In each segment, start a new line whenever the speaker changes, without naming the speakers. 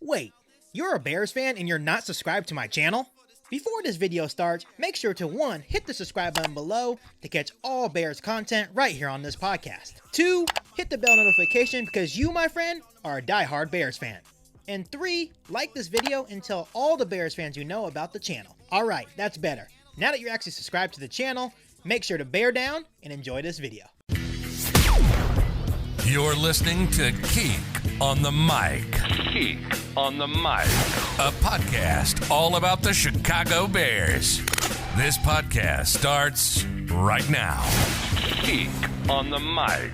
Wait, you're a Bears fan and you're not subscribed to my channel? Before this video starts, make sure to 1. Hit the subscribe button below to catch all Bears content right here on this podcast. 2. Hit the bell notification because you, my friend, are a diehard Bears fan. And 3. Like this video and tell all the Bears fans you know about the channel. Alright, that's better. Now that you're actually subscribed to the channel, make sure to bear down and enjoy this video.
You're listening to Geek on the Mic. Geek on the Mic. A podcast all about the Chicago Bears. This podcast starts right now. Geek on the Mic.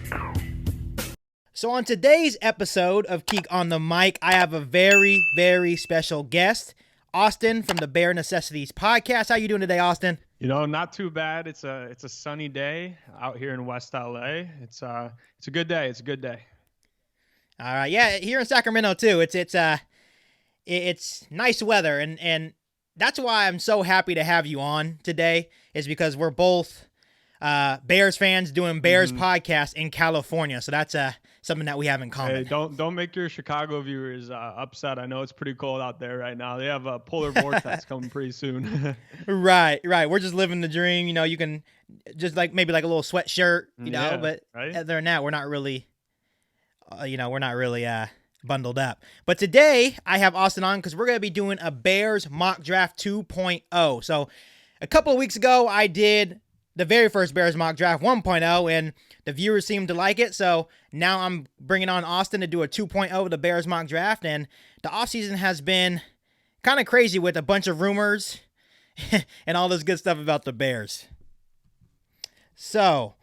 So on today's episode of Geek on the Mic, I have a very, very special guest, Austin from the Bears Necessities podcast. How you doing today, Austin?
You know, not too bad. It's a sunny day out here in West LA. It's a good day. It's a good day.
All right, yeah, here in Sacramento too. It's nice weather, and that's why I'm so happy to have you on today. Is because we're both Bears fans doing Bears podcast in California, so that's something that we have in common.
Hey, don't make your Chicago viewers upset. I know it's pretty cold out there right now. They have a polar vortex coming pretty soon.
Right. We're just living the dream. You know, you can just maybe a little sweatshirt, but
right?
Other than that, we're not really, bundled up. But today I have Austin on because we're going to be doing a Bears mock draft 2.0. So a couple of weeks ago, I did the very first Bears mock draft 1.0, and the viewers seemed to like it. So now I'm bringing on Austin to do a 2.0 of the Bears mock draft. And the offseason has been kind of crazy with a bunch of rumors and all this good stuff about the Bears. So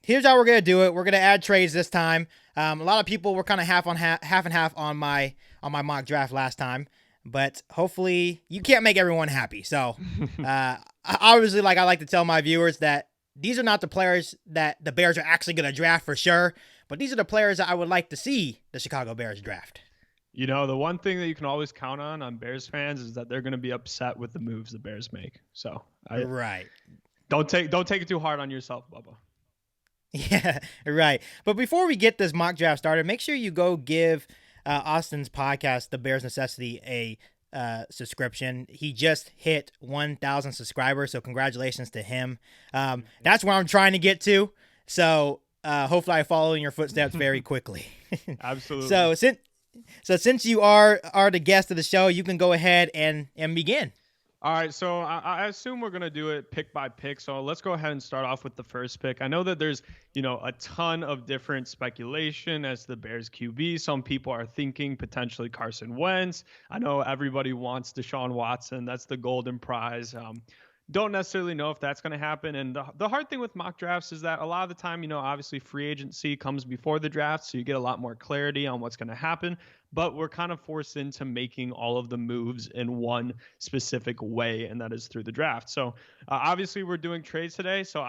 here's how we're going to do it. We're going to add trades this time. A lot of people were kind of half and half on my mock draft last time, but hopefully you can't make everyone happy. So obviously, I like to tell my viewers that these are not the players that the Bears are actually going to draft for sure, but these are the players that I would like to see the Chicago Bears draft.
You know, the one thing that you can always count on Bears fans is that they're going to be upset with the moves the Bears make. So
right.
Don't take it too hard on yourself, Bubba.
Yeah, right. But before we get this mock draft started, make sure you go give Austin's podcast, The Bears Necessity, a subscription. He just hit 1,000 subscribers, so congratulations to him. That's where I'm trying to get to. So hopefully I follow in your footsteps very quickly.
Absolutely.
So since you are the guest of the show, you can go ahead and begin.
All right, so I assume we're going to do it pick by pick. So let's go ahead and start off with the first pick. I know that there's, a ton of different speculation as the Bears QB. Some people are thinking potentially Carson Wentz. I know everybody wants Deshaun Watson. That's the golden prize. Don't necessarily know if that's going to happen. And the hard thing with mock drafts is that a lot of the time, obviously free agency comes before the draft, so you get a lot more clarity on what's going to happen. But we're kind of forced into making all of the moves in one specific way, and that is through the draft. So obviously we're doing trades today. So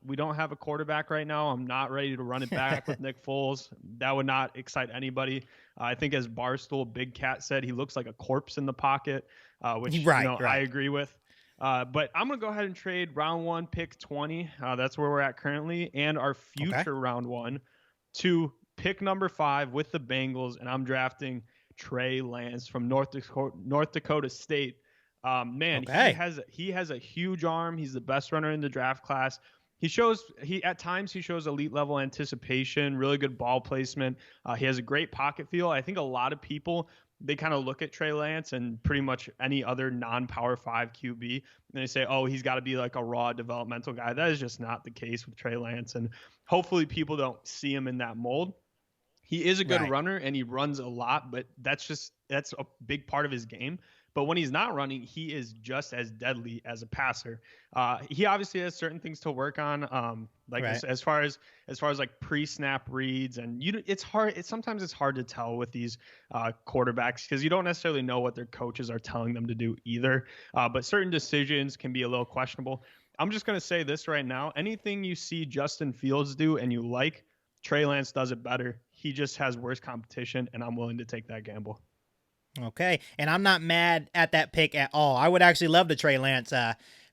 we don't have a quarterback right now. I'm not ready to run it back with Nick Foles. That would not excite anybody. I think as Barstool Big Cat said, he looks like a corpse in the pocket, which
right.
I agree with. But I'm going to go ahead and trade round 1, pick 20. That's where we're at currently. And our future round 1 to pick number 5 with the Bengals. And I'm drafting Trey Lance from North Dakota State. He has a huge arm. He's the best runner in the draft class. At times he shows elite level anticipation, really good ball placement. He has a great pocket feel. I think a lot of people, they kind of look at Trey Lance and pretty much any other non-Power 5 QB, and they say, oh, he's got to be like a raw developmental guy. That is just not the case with Trey Lance, and hopefully people don't see him in that mold. He is a good runner, and he runs a lot, but that's a big part of his game. But when he's not running, he is just as deadly as a passer. He obviously has certain things to work on, as far as like pre-snap reads, and it's hard. Sometimes it's hard to tell with these quarterbacks because you don't necessarily know what their coaches are telling them to do either. But certain decisions can be a little questionable. I'm just gonna say this right now: anything you see Justin Fields do and you like, Trey Lance does it better. He just has worse competition, and I'm willing to take that gamble.
Okay, and I'm not mad at that pick at all. I would actually love the Trey Lance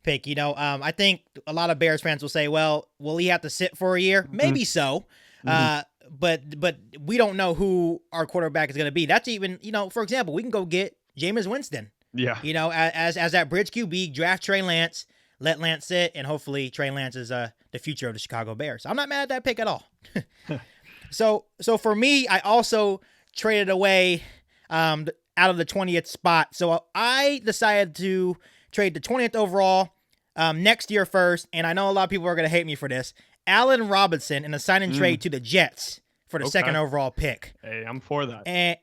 pick. I think a lot of Bears fans will say, well, will he have to sit for a year? Maybe so. but we don't know who our quarterback is going to be. That's even, for example, we can go get Jameis Winston.
Yeah.
As that bridge QB, draft Trey Lance, let Lance sit, and hopefully Trey Lance is the future of the Chicago Bears. I'm not mad at that pick at all. So for me, I also traded away out of the 20th spot. So I decided to trade the 20th overall next year first, and I know a lot of people are going to hate me for this, Allen Robinson in a sign-and trade to the Jets for the second overall pick.
Hey, I'm for that.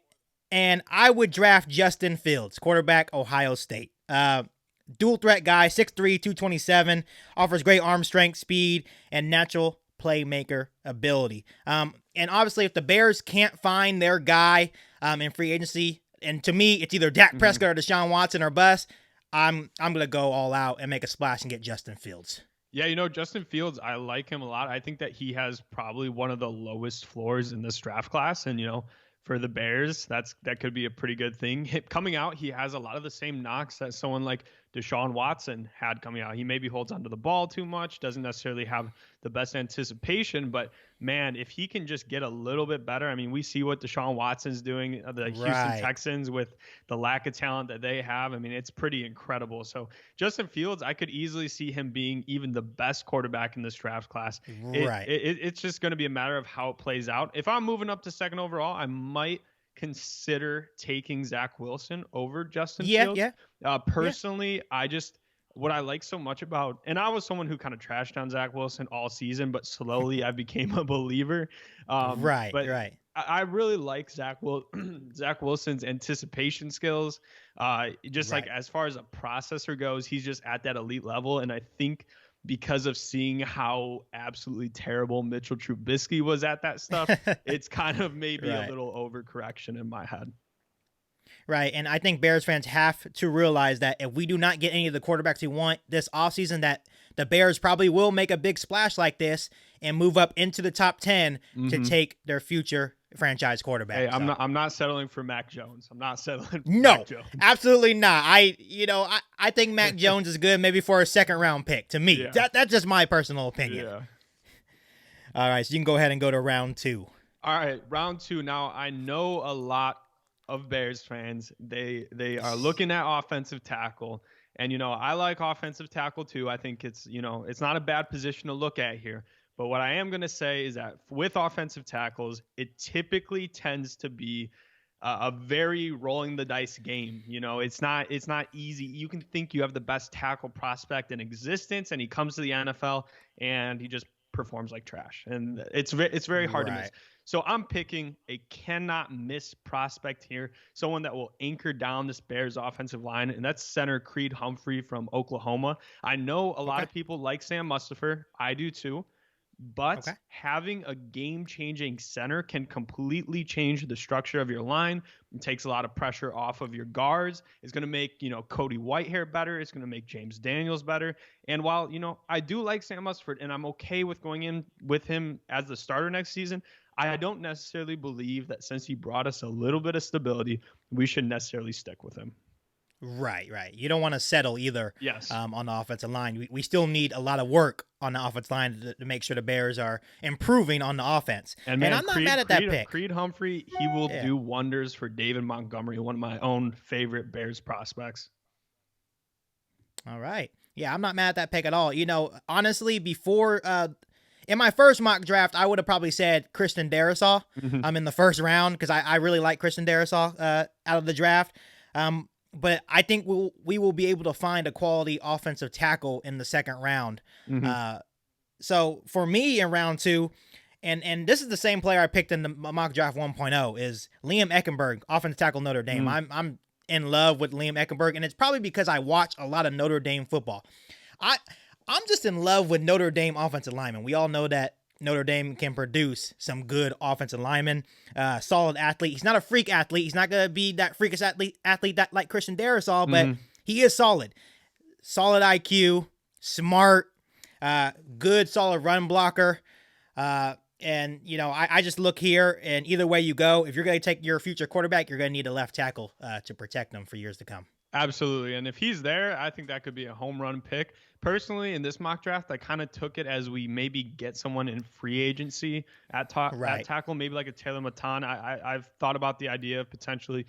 And I would draft Justin Fields, quarterback, Ohio State. Dual threat guy, 6'3", 227, offers great arm strength, speed, and natural playmaker ability. And obviously, if the Bears can't find their guy in free agency, and to me, it's either Dak Prescott or Deshaun Watson or bust, I'm going to go all out and make a splash and get Justin Fields.
Yeah, Justin Fields, I like him a lot. I think that he has probably one of the lowest floors in this draft class. And, for the Bears, that could be a pretty good thing. Coming out, he has a lot of the same knocks that someone like Deshaun Watson had coming out. He maybe holds onto the ball too much, doesn't necessarily have the best anticipation, but man, if he can just get a little bit better, I mean, we see what Deshaun Watson's doing, the Houston Texans, with the lack of talent that they have. I mean, it's pretty incredible. So Justin Fields, I could easily see him being even the best quarterback in this draft class. It's just going to be a matter of how it plays out. If I'm moving up to second overall, I might consider taking Zach Wilson over Justin Fields. Personally, what I like so much about, and I was someone who kind of trashed on Zach Wilson all season, but slowly I became a believer. I really like Zach Wilson's anticipation skills. Like as far as a processor goes, he's just at that elite level. And I think because of seeing how absolutely terrible Mitchell Trubisky was at that stuff, it's kind of maybe a little overcorrection in my head.
Right, and I think Bears fans have to realize that if we do not get any of the quarterbacks we want this offseason, that the Bears probably will make a big splash like this and move up into the top 10 to take their future franchise quarterback.
Hey, I'm not settling for Mac Jones. I'm not settling for
Mac
Jones.
Absolutely not. I think Mac Jones is good maybe for a second round pick to me. Yeah. That's just my personal opinion. Yeah. All right, so you can go ahead and go to round 2.
All right, round 2. Now, I know a lot of Bears fans, they are looking at offensive tackle, and I like offensive tackle too. I think it's it's not a bad position to look at here. But what I am going to say is that with offensive tackles, it typically tends to be a very rolling the dice game. It's not easy. You can think you have the best tackle prospect in existence, and he comes to the NFL and he just performs like trash, and it's very hard to miss. So I'm picking a cannot miss prospect here, someone that will anchor down this Bears offensive line, and that's center Creed Humphrey from Oklahoma. I know a lot of people like Sam Mustipher. I do too. But having a game-changing center can completely change the structure of your line. It takes a lot of pressure off of your guards. It's going to make, Cody Whitehair better. It's going to make James Daniels better. And while, I do like Sam Mustipher, and I'm okay with going in with him as the starter next season, I don't necessarily believe that since he brought us a little bit of stability, we should necessarily stick with him.
Right. You don't want to settle either. Yes. On the offensive line, we still need a lot of work on the offensive line to make sure the Bears are improving on the offense. And I'm not mad at that pick.
Creed Humphrey, he will do wonders for David Montgomery, one of my own favorite Bears prospects.
All right. Yeah, I'm not mad at that pick at all. Honestly, before in my first mock draft, I would have probably said Christian Darrisaw. I'm in the first round because I really like Christian Darrisaw out of the draft. But I think we will be able to find a quality offensive tackle in the second round. So for me in round 2, and this is the same player I picked in the mock draft 1.0, is Liam Eckenberg, offensive tackle Notre Dame. I'm in love with Liam Eckenberg, and it's probably because I watch a lot of Notre Dame football. I'm just in love with Notre Dame offensive linemen. We all know that Notre Dame can produce some good offensive linemen, solid athlete. He's not a freak athlete. He's not going to be that freakish athlete that like Christian Darrisaw, but he is solid. Solid IQ, smart, good, solid run blocker. And, I just look here, and either way you go, if you're going to take your future quarterback, you're going to need a left tackle to protect them for years to come.
Absolutely. And if he's there, I think that could be a home run pick. Personally, in this mock draft, I kind of took it as we maybe get someone in free agency at
Right.
tackle, maybe like a Taylor Matan. I've thought about the idea of potentially,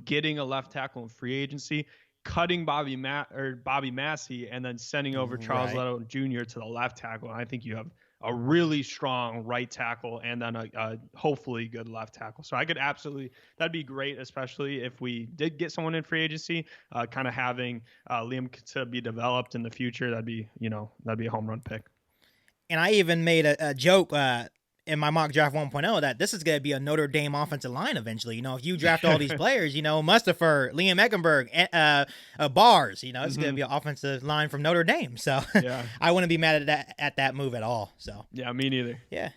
getting a left tackle in free agency, cutting Bobby Massey, and then sending over Charles
Right.
Leto Jr. to the left tackle. And I think you have a really strong right tackle and then a hopefully good left tackle. So that'd be great, especially if we did get someone in free agency, kind of having Liam to be developed in the future. That'd be a home run pick.
And I even made a joke in my mock draft 1.0 that this is going to be a Notre Dame offensive line eventually. If you draft all these players, Mustipher, Liam Eckenberg, Bars, it's going to be an offensive line from Notre Dame. So
Yeah.
I wouldn't be mad at that move at all. So
Yeah, me neither.
yeah.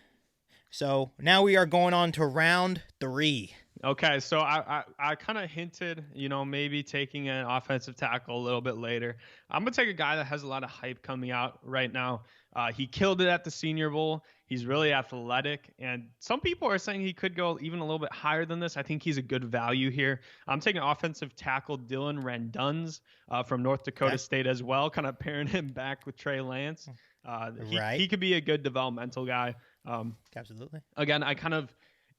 So now we are going on to round 3.
Okay, so I kind of hinted, maybe taking an offensive tackle a little bit later. I'm going to take a guy that has a lot of hype coming out right now. He killed it at the Senior Bowl. He's really athletic, and some people are saying he could go even a little bit higher than this. I think he's a good value here. I'm taking offensive tackle Dylan Randuns from North Dakota State as well, kind of pairing him back with Trey Lance. He could be a good developmental guy.
Absolutely.
Again, I kind of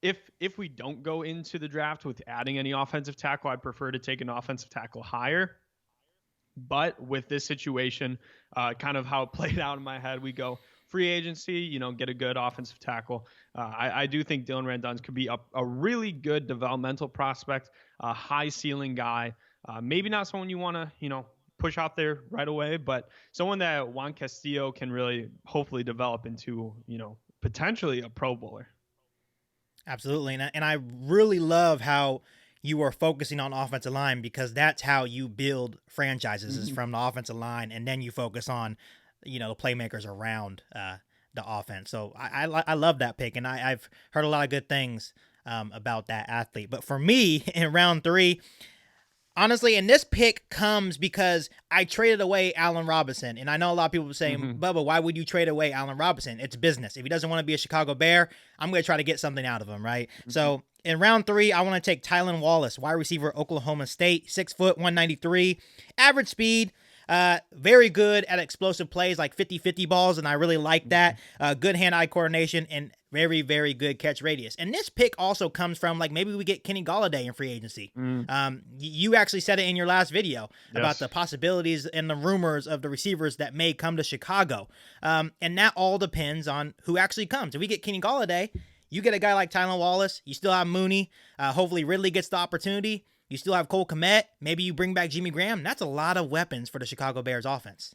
if we don't go into the draft with adding any offensive tackle, I'd prefer to take an offensive tackle higher. But with this situation, kind of how it played out in my head, we go free agency, get a good offensive tackle. I do think Dylan Randuns could be a really good developmental prospect, a high ceiling guy. Maybe not someone you want to, push out there right away, but someone that Juan Castillo can really hopefully develop into, potentially a Pro Bowler.
Absolutely. And I really love how you are focusing on offensive line, because that's how you build franchises is from the offensive line. And then you focus on, the playmakers around the offense. So I love that pick. And I've heard a lot of good things about that athlete. But for me in round 3, honestly, and this pick comes because I traded away Allen Robinson. And I know a lot of people saying, Bubba, why would you trade away Allen Robinson? It's business. If he doesn't want to be a Chicago Bear, I'm going to try to get something out of him, right? So in round 3, I want to take Tylan Wallace, wide receiver, Oklahoma State, 6 foot, 193, average speed. Very good at explosive plays like 50-50 balls, and I really like that. Good hand-eye coordination and very, very good catch radius. And this pick also comes from, maybe we get Kenny Golladay in free agency. You actually said it in your last video about the possibilities and the rumors of the receivers that may come to Chicago. And that all depends on who actually comes. If we get Kenny Golladay, you get a guy like Tylan Wallace. You still have Mooney. Hopefully Ridley gets the opportunity. You still have Cole Kmet. Maybe you bring back Jimmy Graham. That's a lot of weapons for the Chicago Bears offense.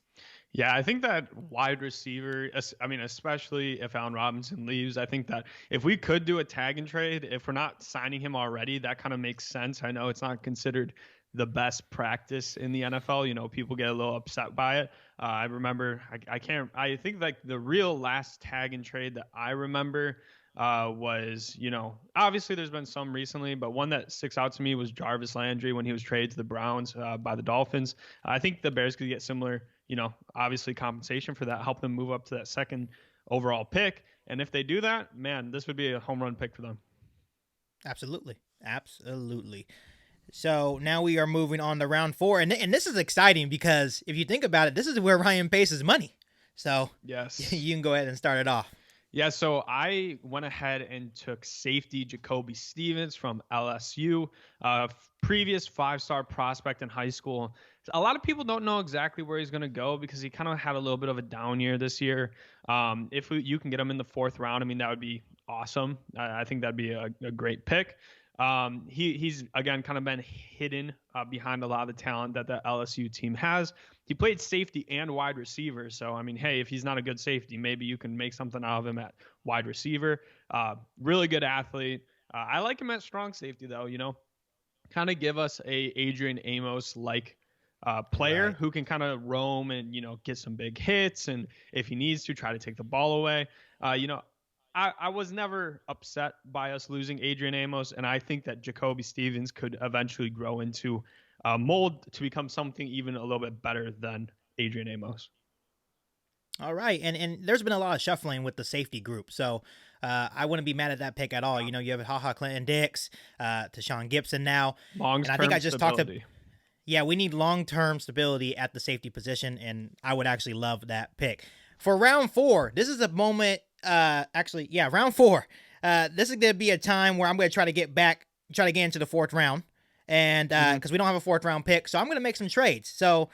Yeah, I think that wide receiver, especially if Allen Robinson leaves, I think that if we could do a tag and trade, if we're not signing him already, that kind of makes sense. I know it's not considered the best practice in the NFL. People get a little upset by it. I remember, I think the real last tag and trade that I remember was, obviously there's been some recently, but one that sticks out to me was Jarvis Landry when he was traded to the Browns by the Dolphins. I think the Bears could get similar, obviously compensation for that, help them move up to that second overall pick. And if they do that, man, this would be a home run pick for them.
Absolutely. So now we are moving on to round 4. And this is exciting because if you think about it, this is where Ryan Pace's money. So
yes,
you can go ahead and start it off.
Yeah, so I went ahead and took safety Jacoby Stevens from LSU, previous 5-star prospect in high school. A lot of people don't know exactly where he's going to go because he kind of had a little bit of a down year this year. If you can get him in the 4th round, that would be awesome. I think that'd be a great pick. He's again kind of been hidden behind a lot of the talent that the LSU team has. He played safety and wide receiver. So, hey, if he's not a good safety, maybe you can make something out of him at wide receiver. Really good athlete. I like him at strong safety though, kind of give us a Adrian Amos like player who can kind of roam and, get some big hits. And if he needs to try to take the ball away, I was never upset by us losing Adrian Amos, and I think that Jacoby Stevens could eventually grow into a mold to become something even a little bit better than Adrian Amos.
All right, and there's been a lot of shuffling with the safety group, so I wouldn't be mad at that pick at all. You have HaHa Clinton Dix, to Sean Gibson now.
Long-term
and I think I just
stability.
Yeah, we need long-term stability at the safety position, and I would actually love that pick. For round 4, this is a moment, round 4. This is going to be a time where I'm going to try to get into the 4th round, and because we don't have a 4th round pick, so I'm going to make some trades. So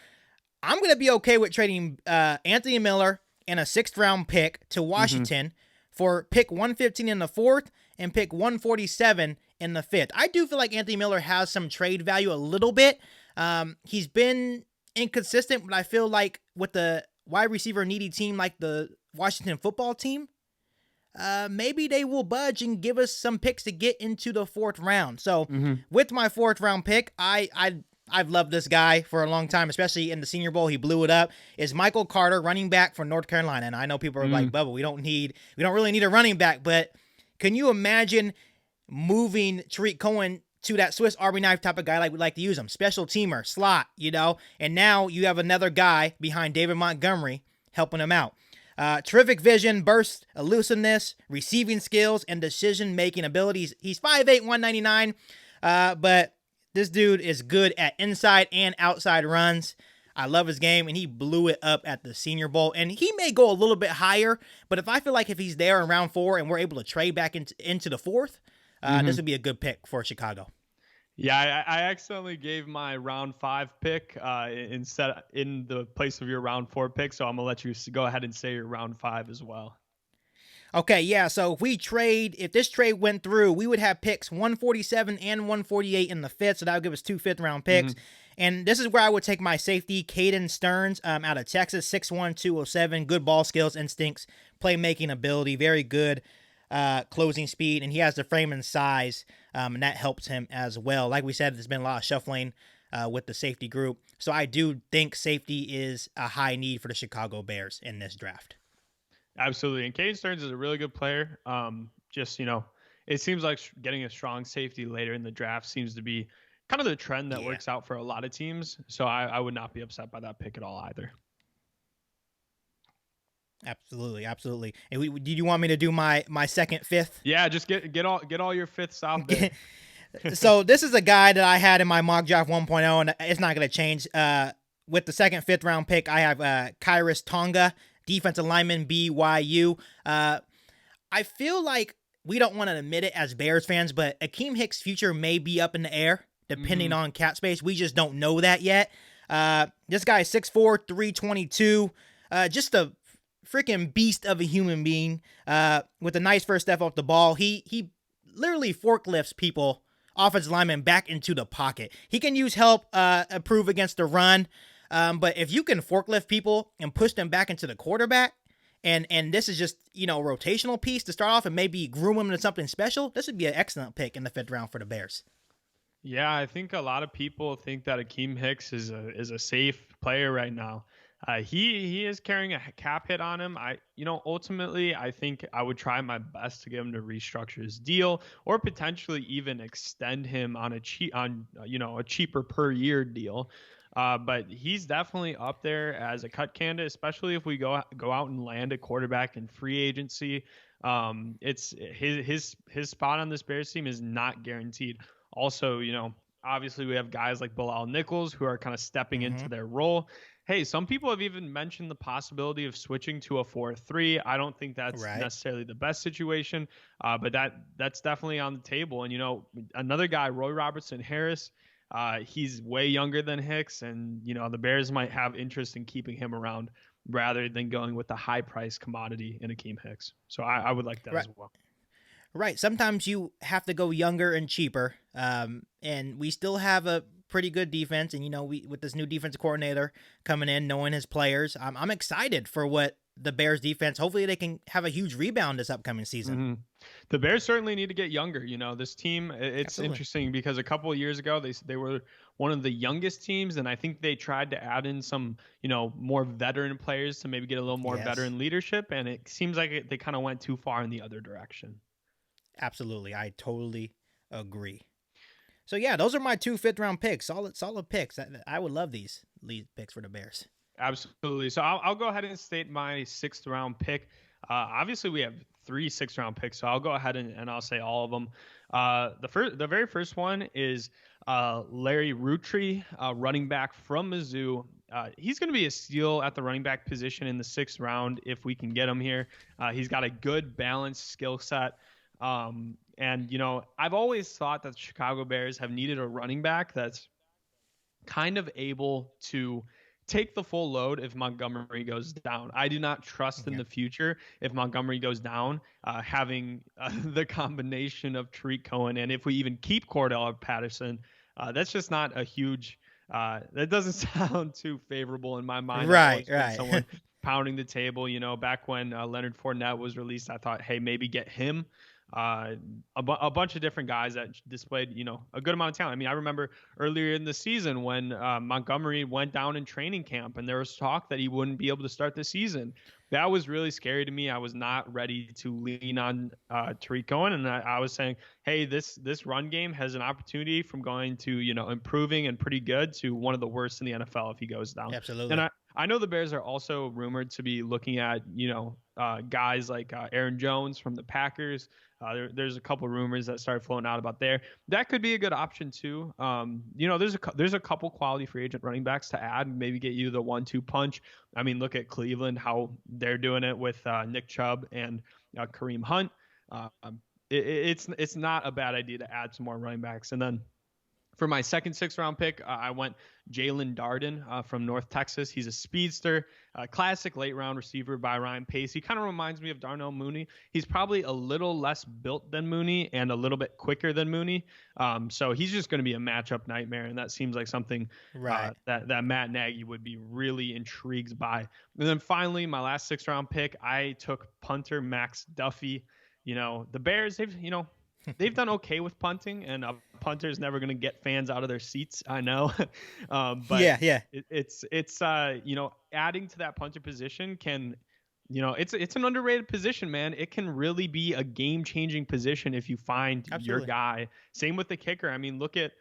I'm going to be okay with trading Anthony Miller and a 6th round pick to Washington for pick 115 in the 4th and pick 147 in the 5th. I do feel like Anthony Miller has some trade value a little bit. He's been inconsistent, but I feel like with the wide receiver needy team like the Washington football team, maybe they will budge and give us some picks to get into the 4th round. So with my 4th round pick, I've loved this guy for a long time, especially in the Senior Bowl. He blew it up. Is Michael Carter, running back for North Carolina. And I know people are like, Bubba, we don't really need a running back, but can you imagine moving Tariq Cohen to that Swiss Army knife type of guy like we like to use him? Special teamer, slot, and now you have another guy behind David Montgomery helping him out. Terrific vision, burst, elusiveness, receiving skills, and decision-making abilities. He's 5'8", 199, but this dude is good at inside and outside runs. I love his game, and he blew it up at the Senior Bowl. And he may go a little bit higher, but if I feel like if he's there in round 4 and we're able to trade back into the 4th, this would be a good pick for Chicago.
Yeah, I accidentally gave my round 5 pick instead in the place of your round 4 pick, so I'm gonna let you go ahead and say your round 5 as well.
Okay, yeah. So if this trade went through, we would have picks 147 and 148 in the 5th, so that would give us 2 5th-round picks. And this is where I would take my safety, Caden Stearns, out of Texas, 6'1", 207, good ball skills, instincts, playmaking ability, very good closing speed, and he has the frame and size, and that helps him as well. Like we said, there's been a lot of shuffling with the safety group, so I do think safety is a high need for the Chicago Bears in this draft.
Absolutely, and Caden Stearns is a really good player. It seems like getting a strong safety later in the draft seems to be kind of the trend that works out for a lot of teams, so I would not be upset by that pick at all either.
Absolutely. And did you want me to do my second, 5th?
Yeah, just get all your 5ths out there.
So this is a guy that I had in my mock draft 1.0, and it's not going to change. With the second, 5th-round pick, I have Kairos Tonga, defensive lineman, BYU. I feel like we don't want to admit it as Bears fans, but Akeem Hicks' future may be up in the air, depending on cap space. We just don't know that yet. This guy is 6'4", 322, just a freaking beast of a human being, with a nice first step off the ball. He literally forklifts people, offensive linemen, back into the pocket. He can use help, improve against the run, but if you can forklift people and push them back into the quarterback, and this is just, a rotational piece to start off and maybe groom them into something special, this would be an excellent pick in the 5th round for the Bears.
Yeah, I think a lot of people think that Akeem Hicks is a safe player right now. He is carrying a cap hit on him. Ultimately, I think I would try my best to get him to restructure his deal or potentially even extend him on a cheaper per year deal. But he's definitely up there as a cut candidate, especially if we go out and land a quarterback in free agency. It's his spot on this Bears team is not guaranteed. Also, obviously we have guys like Bilal Nichols who are kind of stepping into their role. Hey, some people have even mentioned the possibility of switching to a 4-3. I don't think that's necessarily the best situation, but that's definitely on the table. And, another guy, Roy Robertson Harris, he's way younger than Hicks, and, the Bears might have interest in keeping him around rather than going with the high-price commodity in Akeem Hicks. So I would like that as well.
Right. Sometimes you have to go younger and cheaper, and we still have a pretty good defense. And, we with this new defensive coordinator coming in, knowing his players, I'm excited for what the Bears defense, hopefully they can have a huge rebound this upcoming season.
The Bears certainly need to get younger. This team, it's Absolutely. Interesting because a couple of years ago, they were one of the youngest teams. And I think they tried to add in some, more veteran players to maybe get a little more veteran leadership. And it seems like they kind of went too far in the other direction.
Absolutely. I totally agree. So yeah, those are my 2 5th-round picks. Solid picks. I would love these lead picks for the Bears.
Absolutely. So I'll go ahead and state my 6th-round pick. Obviously, we have 3 6th-round picks, so I'll go ahead and I'll say all of them. The very first one is Larry Routry, running back from Mizzou. He's going to be a steal at the running back position in the 6th round if we can get him here. He's got a good balanced skill set. And, I've always thought that the Chicago Bears have needed a running back that's kind of able to take the full load if Montgomery goes down. I do not trust in the future if Montgomery goes down, having the combination of Tariq Cohen, and if we even keep Cordell Patterson, that's just not a huge that doesn't sound too favorable in my mind.
Right.
Someone pounding the table, back when Leonard Fournette was released, I thought, hey, maybe get him. A bunch of different guys that displayed, a good amount of talent. I mean, I remember earlier in the season when Montgomery went down in training camp and there was talk that he wouldn't be able to start the season. That was really scary to me. I was not ready to lean on Tariq Cohen, and I was saying, hey, this run game has an opportunity from going to, improving and pretty good to one of the worst in the NFL if he goes down.
Absolutely.
And I know the Bears are also rumored to be looking at, guys like Aaron Jones from the Packers. There's a couple rumors that started flowing out about there. That could be a good option too. There's a couple quality free agent running backs to add, maybe get you the 1-2 punch. I mean, look at Cleveland, how they're doing it with Nick Chubb and Kareem Hunt. It's not a bad idea to add some more running backs. And then for my second 6th round pick, I went Jalen Darden from North Texas. He's a speedster, classic late round receiver by Ryan Pace. He kind of reminds me of Darnell Mooney. He's probably a little less built than Mooney and a little bit quicker than Mooney. So he's just going to be a matchup nightmare, and that seems like something that Matt Nagy would be really intrigued by. And then finally, my last 6th round pick, I took punter Max Duffy. The Bears, they've done okay with punting, and a punter is never going to get fans out of their seats. I know, but it's adding to that punter position can, it's an underrated position, man. It can really be a game-changing position if you find your guy. Same with the kicker. I mean, look at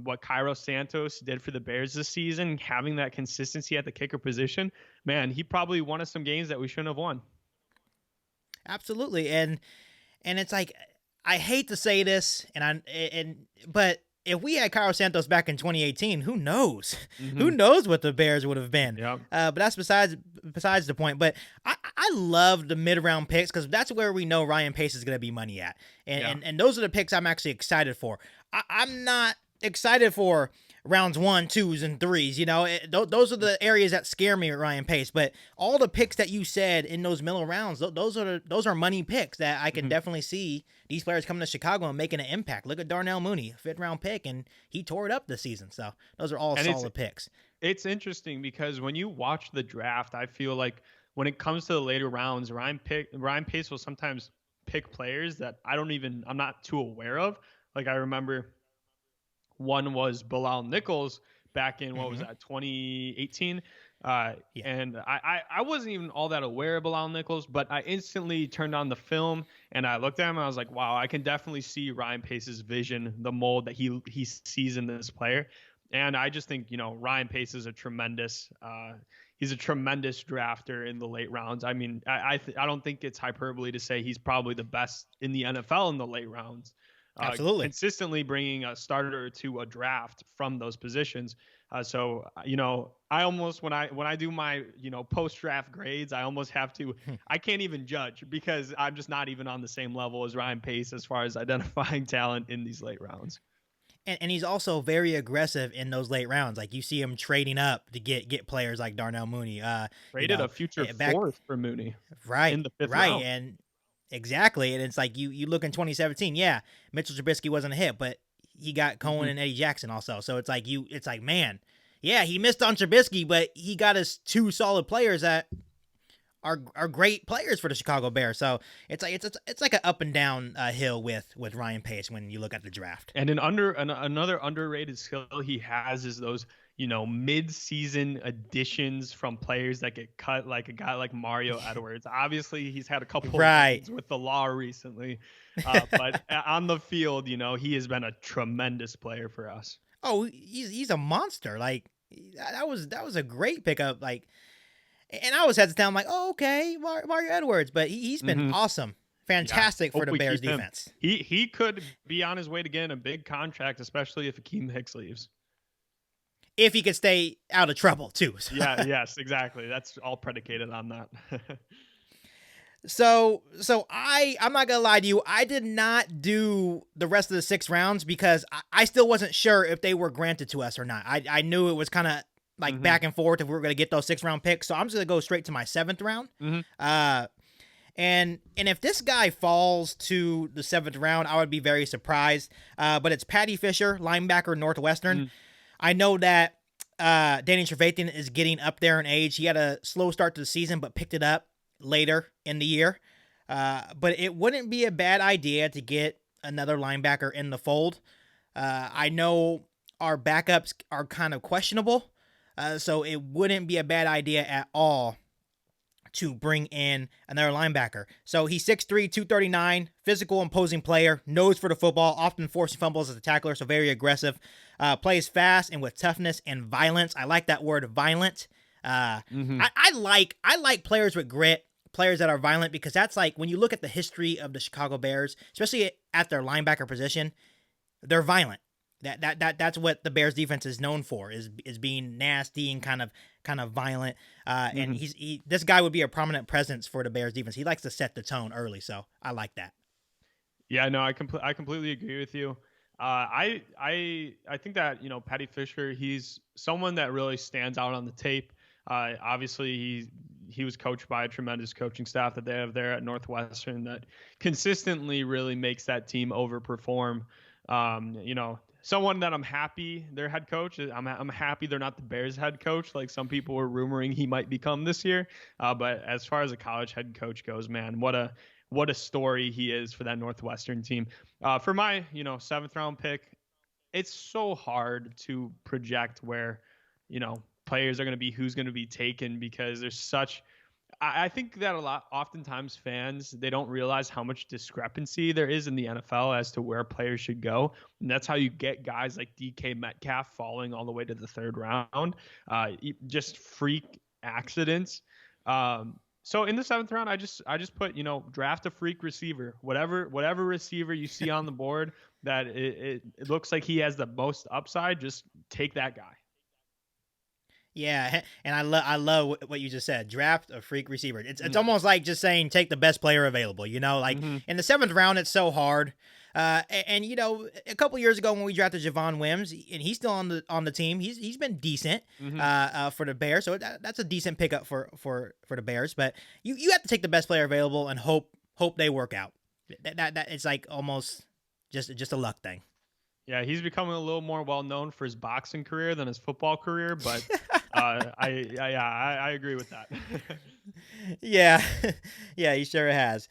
what Cairo Santos did for the Bears this season, having that consistency at the kicker position. Man, he probably won us some games that we shouldn't have won.
Absolutely, and it's like, I hate to say this, but if we had Cairo Santos back in 2018, who knows? Mm-hmm. Who knows what the Bears would have been? Yep. But that's besides the point. But I love the mid-round picks because that's where we know Ryan Pace is going to be money at. And those are the picks I'm actually excited for. I'm not excited for rounds 1, 2s, and 3s. Those are the areas that scare me with Ryan Pace. But all the picks that you said in those middle rounds, those are money picks that I can definitely see these players coming to Chicago and making an impact. Look at Darnell Mooney, 5th round pick, and he tore it up this season. So those are all solid picks.
It's interesting because when you watch the draft, I feel like when it comes to the later rounds, Ryan Pace will sometimes pick players that I'm not too aware of. Like I remember one was Bilal Nichols back in, what was that, 2018? And I wasn't even all that aware of Bilal Nichols, but I instantly turned on the film and I looked at him and I was like, wow, I can definitely see Ryan Pace's vision, the mold that he sees in this player. And I just think, Ryan Pace is a tremendous drafter in the late rounds. I mean, I don't think it's hyperbole to say he's probably the best in the NFL in the late rounds.
Absolutely.
Consistently bringing a starter to a draft from those positions. So I almost, when I do my, post-draft grades, I almost have to, I can't even judge because I'm just not even on the same level as Ryan Pace as far as identifying talent in these late rounds.
And he's also very aggressive in those late rounds. Like you see him trading up to get players like Darnell Mooney.
Traded a future 4th for Mooney.
Right.
In the 5th round.
And exactly. And it's like you look in 2017, Mitchell Trubisky wasn't a hit, but he got Cohen and Eddie Jackson also. So it's like, man, he missed on Trubisky, but he got us 2 solid players that are great players for the Chicago Bears. So it's like an up and down hill with Ryan Pace when you look at the draft.
And another underrated skill he has is those mid-season additions from players that get cut, like a guy like Mario Edwards. Obviously, he's had a couple with the law recently, but on the field, he has been a tremendous player for us.
Oh, he's a monster. Like that was a great pickup. Like, and I was hesitant. I'm like, oh, okay, Mario Edwards, but he's been awesome. fantastic for
Hope
the
we
Bears
keep him.
defense.
He could be on his way to getting a big contract, especially if Akeem Hicks leaves.
If he could stay out of trouble too.
Yes, exactly. That's all predicated on that.
So I'm not gonna lie to you. I did not do the rest of the 6 rounds because I still wasn't sure if they were granted to us or not. I knew it was kind of like back and forth if we were gonna get those 6 round picks. So I'm just gonna go straight to my 7th round. And if this guy falls to the 7th round, I would be very surprised. But it's Patty Fisher, linebacker, Northwestern. I know that Danny Trevathan is getting up there in age. He had a slow start to the season, but picked it up later in the year. But it wouldn't be a bad idea to get another linebacker in the fold. I know our backups are kind of questionable, so it wouldn't be a bad idea at all to bring in another linebacker. So he's 6'3", 239, physical, imposing player, nose for the football, often forcing fumbles as a tackler, so very aggressive. Plays fast and with toughness and violence. I like that word, violent. I like players with grit, players that are violent, because that's like when you look at the history of the Chicago Bears, especially at their linebacker position, they're violent. That's what the Bears defense is known for, is being nasty and kind of violent. And this guy would be a prominent presence for the Bears defense. He likes to set the tone early, so I like that.
Yeah, no, I completely agree with you. I think that, Patty Fisher, he's someone that really stands out on the tape. Obviously, he was coached by a tremendous coaching staff that they have there at Northwestern that consistently really makes that team overperform. Someone that I'm happy their head coach. I'm happy they're not the Bears head coach like some people were rumoring he might become this year. But as far as a college head coach goes, man, what a story he is for that Northwestern team. For my 7th round pick, it's so hard to project where players are going to be, who's going to be taken, because there's such. I think that oftentimes fans, they don't realize how much discrepancy there is in the NFL as to where players should go. And that's how you get guys like DK Metcalf falling all the way to the 3rd round. Just freak accidents. So in the 7th round, I just put, draft a freak receiver, whatever receiver you see on the board that it looks like he has the most upside, just take that guy.
Yeah, and I love what you just said. Draft a freak receiver. It's almost like just saying take the best player available. In the 7th round, it's so hard. And a couple years ago when we drafted Javon Wims, and he's still on the team, he's been decent for the Bears. So that's a decent pickup for the Bears. But you have to take the best player available and hope they work out. That it's like almost just a luck thing.
Yeah, he's becoming a little more well-known for his boxing career than his football career, but I agree with that.
Yeah, he sure has.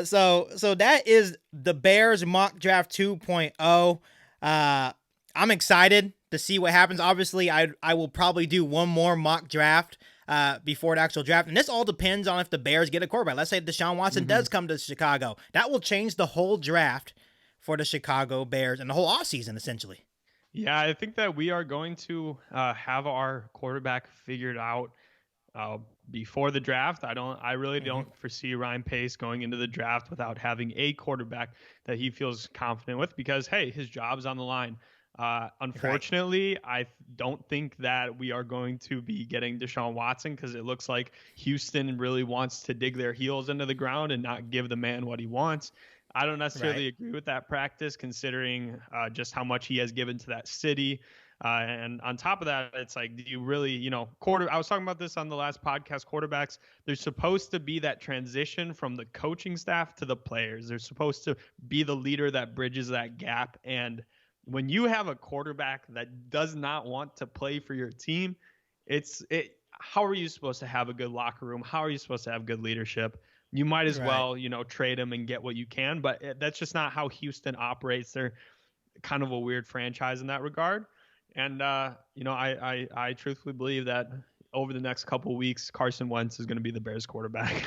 So that is the Bears mock draft 2.0. I'm excited to see what happens. Obviously, I will probably do one more mock draft before the actual draft, and this all depends on if the Bears get a quarterback. Let's say Deshaun Watson does come to Chicago. That will change the whole draft for the Chicago Bears and the whole offseason, essentially.
Yeah, I think that we are going to have our quarterback figured out before the draft. I really don't foresee Ryan Pace going into the draft without having a quarterback that he feels confident with, because, hey, his job's on the line. Unfortunately, I don't think that we are going to be getting Deshaun Watson, because it looks like Houston really wants to dig their heels into the ground and not give the man what he wants. I don't necessarily agree with that practice, considering just how much he has given to that city. And on top of that, it's like, do you really, I was talking about this on the last podcast, quarterbacks, there's supposed to be that transition from the coaching staff to the players. They're supposed to be the leader that bridges that gap. And when you have a quarterback that does not want to play for your team, how are you supposed to have a good locker room? How are you supposed to have good leadership? You might as well, trade him and get what you can, but that's just not how Houston operates. They're kind of a weird franchise in that regard. And, I truthfully believe that over the next couple of weeks, Carson Wentz is going to be the Bears quarterback.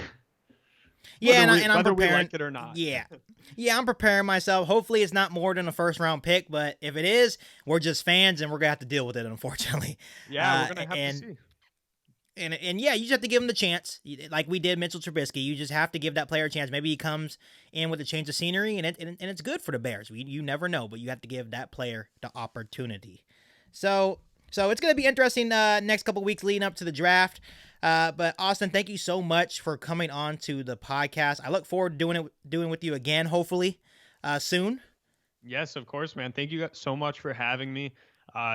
Yeah,
I'm
preparing.
We like it or not.
Yeah, I'm preparing myself. Hopefully it's not more than a 1st round pick, but if it is, we're just fans and we're going to have to deal with it, unfortunately.
Yeah, we're going to have to see.
And yeah, you just have to give him the chance, like we did Mitchell Trubisky. You just have to give that player a chance. Maybe he comes in with a change of scenery, and it's good for the Bears. You never know, but you have to give that player the opportunity. So it's going to be interesting next couple weeks leading up to the draft. But Austin, thank you so much for coming on to the podcast. I look forward to doing with you again, hopefully soon.
Yes, of course, man. Thank you so much for having me.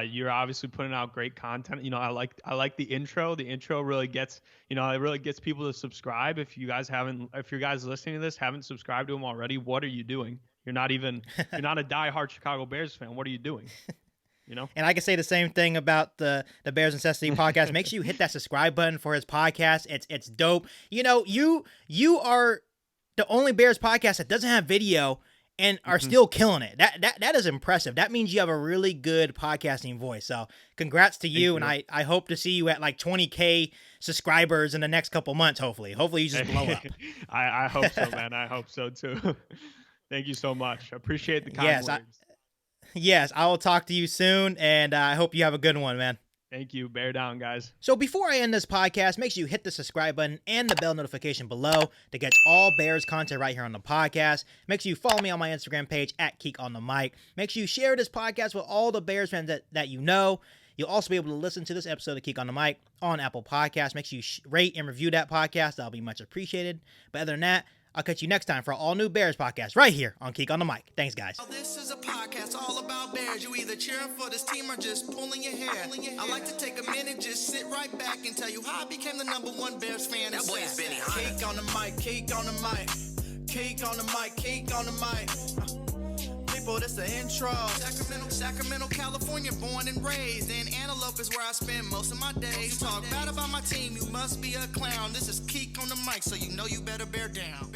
You're obviously putting out great content. You know, I like the intro. The intro really gets, it really gets people to subscribe. If you guys listening to this haven't subscribed to them already, what are you doing? You're not a diehard Chicago Bears fan. What are you doing?
And I can say the same thing about the Bears Necessities podcast. Make sure you hit that subscribe button for his podcast. It's dope. You are the only Bears podcast that doesn't have video and are still killing it. That is impressive. That means you have a really good podcasting voice. So congrats to you. And I hope to see you at like 20K subscribers in the next couple months, hopefully. Hopefully you just blow up.
I hope so, man. I hope so too. Thank you so much. I appreciate the kind words.
Yes, I will talk to you soon, and I hope you have a good one, man.
Thank you. Bear down, guys.
So before I end this podcast, make sure you hit the subscribe button and the bell notification below to get all Bears content right here on the podcast. Make sure you follow me on my Instagram page at Keek on the Mic. Make sure you share this podcast with all the Bears fans that you know. You'll also be able to listen to this episode of Keek on the Mic on Apple Podcasts. Make sure you rate and review that podcast. That'll be much appreciated. But other than that, I'll catch you next time for an all-new Bears podcast right here on Keek on the Mic. Thanks, guys.
This is a podcast all about Bears. You either cheering for this team or just pulling your hair. I like to take a minute, just sit right back and tell you how I became the #1 Bears fan. That boy is Benny Hunter. Keek on the mic, Keek on the mic, Keek on the mic, Keek on the mic. People, this the intro. Sacramento, California, born and raised. In Antelope is where I spend most of my days. Talk bad about my team, you must be a clown. This is Keek on the mic, so you know you better bear down.